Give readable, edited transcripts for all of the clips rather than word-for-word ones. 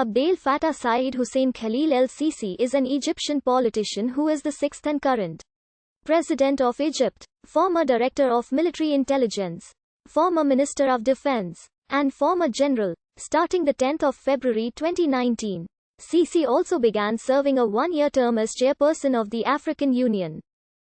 Abdel Fattah Saeed Hussein Khalil el-Sisi is an Egyptian politician who is the sixth and current President of Egypt, former Director of Military Intelligence, former Minister of Defense, and former General. Starting the 10th of February 2019, Sisi also began serving a one-year term as chairperson of the African Union,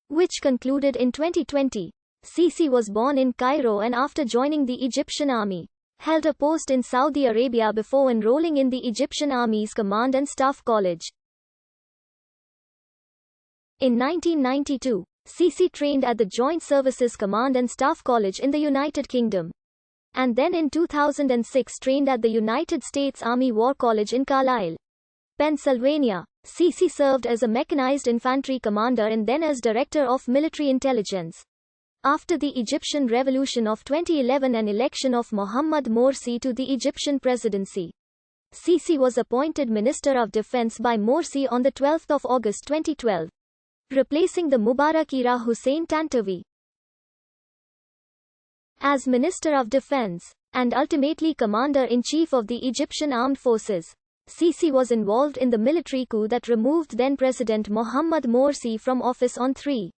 which concluded in 2020. Sisi was born in Cairo and after joining the Egyptian army, held a post in Saudi Arabia before enrolling in the Egyptian Army's Command and Staff College. In 1992, Sisi trained at the Joint Services Command and Staff College in the United Kingdom. And then in 2006 trained at the United States Army War College in Carlisle, Pennsylvania. Sisi served as a mechanized infantry commander and then as Director of Military Intelligence. After the Egyptian Revolution of 2011 and election of Mohamed Morsi to the Egyptian presidency, Sisi was appointed Minister of Defense by Morsi on 12 August 2012, replacing the Mubarak-era Hussein Tantawi as Minister of Defense, and ultimately Commander-in-Chief of the Egyptian Armed Forces. Sisi was involved in the military coup that removed then-President Mohamed Morsi from office on 3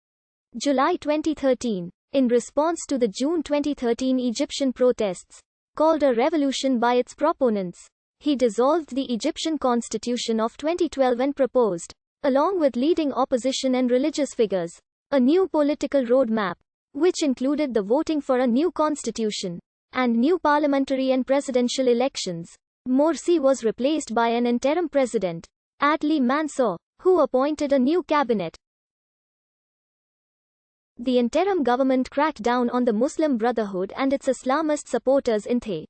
July 2013, in response to the June 2013 Egyptian protests, called a revolution by its proponents. He dissolved the Egyptian constitution of 2012 and proposed, along with leading opposition and religious figures, a new political roadmap, which included the voting for a new constitution, and new parliamentary and presidential elections. Morsi was replaced by an interim president, Adli Mansour, who appointed a new cabinet. The interim government cracked down on the Muslim Brotherhood and its Islamist supporters in the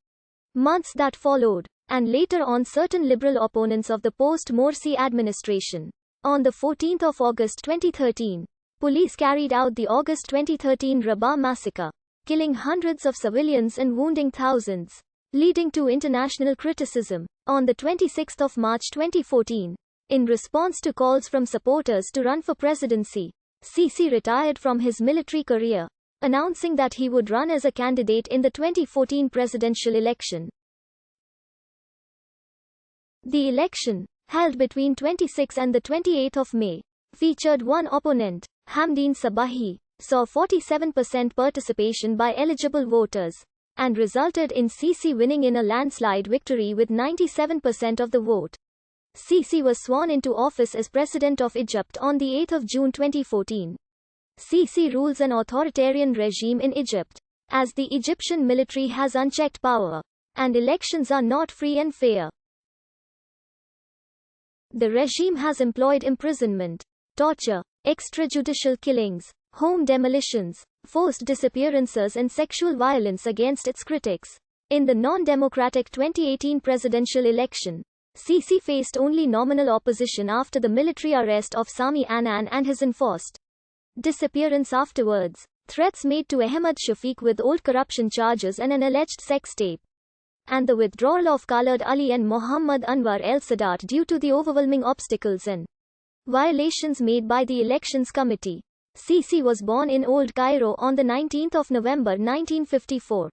months that followed, and later on certain liberal opponents of the post-Morsi administration. On 14 August 2013, police carried out the August 2013 Rabah massacre, killing hundreds of civilians and wounding thousands, leading to international criticism. On 26 March 2014, in response to calls from supporters to run for presidency, Sisi retired from his military career, announcing that he would run as a candidate in the 2014 presidential election. The election, held between 26 and 28 May, featured one opponent, Hamdeen Sabahi, saw 47% participation by eligible voters, and resulted in Sisi winning in a landslide victory with 97% of the vote. Sisi was sworn into office as President of Egypt on 8 June 2014. Sisi rules an authoritarian regime in Egypt, as the Egyptian military has unchecked power, and elections are not free and fair. The regime has employed imprisonment, torture, extrajudicial killings, home demolitions, forced disappearances and sexual violence against its critics. In the non-democratic 2018 presidential election, Sisi faced only nominal opposition after the military arrest of Sami Anan and his enforced disappearance afterwards, threats made to Ahmed Shafiq with old corruption charges and an alleged sex tape, and the withdrawal of Khaled Ali and Mohammad Anwar el-Sadat due to the overwhelming obstacles and violations made by the Elections Committee. Sisi was born in Old Cairo on 19 November 1954.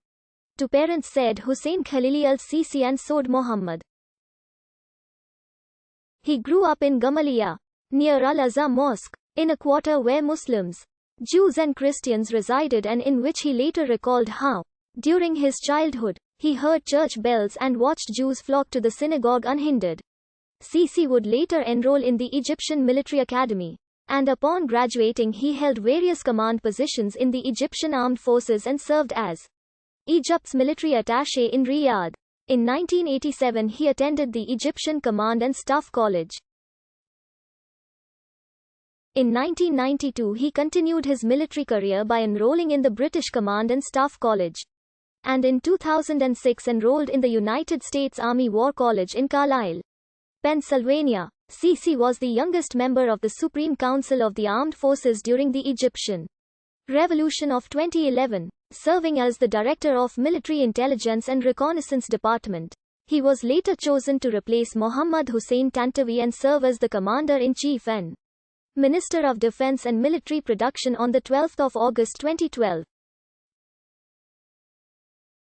To parents said Hussein Khalil el-Sisi and Saud Mohammed. He grew up in Gamaliya, near Al-Azhar Mosque, in a quarter where Muslims, Jews and Christians resided and in which he later recalled how, during his childhood, he heard church bells and watched Jews flock to the synagogue unhindered. Sisi would later enroll in the Egyptian Military Academy, and upon graduating he held various command positions in the Egyptian Armed Forces and served as Egypt's military attaché in Riyadh. In 1987 he attended the Egyptian Command and Staff College. In 1992 he continued his military career by enrolling in the British Command and Staff College, and in 2006 enrolled in the United States Army War College in Carlisle, Pennsylvania. Sisi was the youngest member of the Supreme Council of the Armed Forces during the Egyptian Revolution of 2011, serving as the Director of Military Intelligence and Reconnaissance Department. He was later chosen to replace Mohammad Hussein Tantawi and serve as the Commander-in-Chief and Minister of Defense and Military Production on 12 August 2012.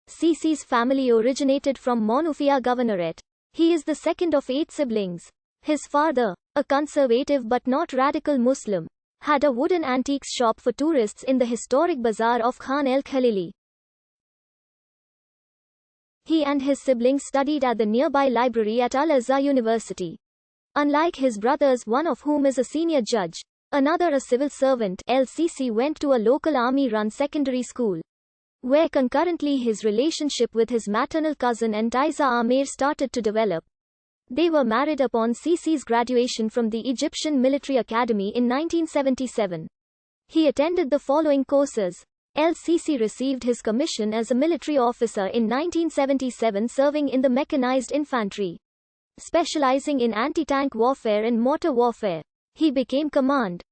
Sisi's family originated from Monufia Governorate, He is the second of 8 siblings. His father, a conservative but not radical Muslim, had a wooden antiques shop for tourists in the historic bazaar of Khan el-Khalili. He and his siblings studied at the nearby library at Al-Azhar University. Unlike his brothers, one of whom is a senior judge, another a civil servant, Sisi went to a local army-run secondary school, where concurrently his relationship with his maternal cousin Entiza Amer started to develop. They were married upon Sisi's graduation from the Egyptian Military Academy in 1977. He attended the following courses. Sisi received his commission as a military officer in 1977, serving in the mechanized infantry, specializing in anti-tank warfare and mortar warfare. He became command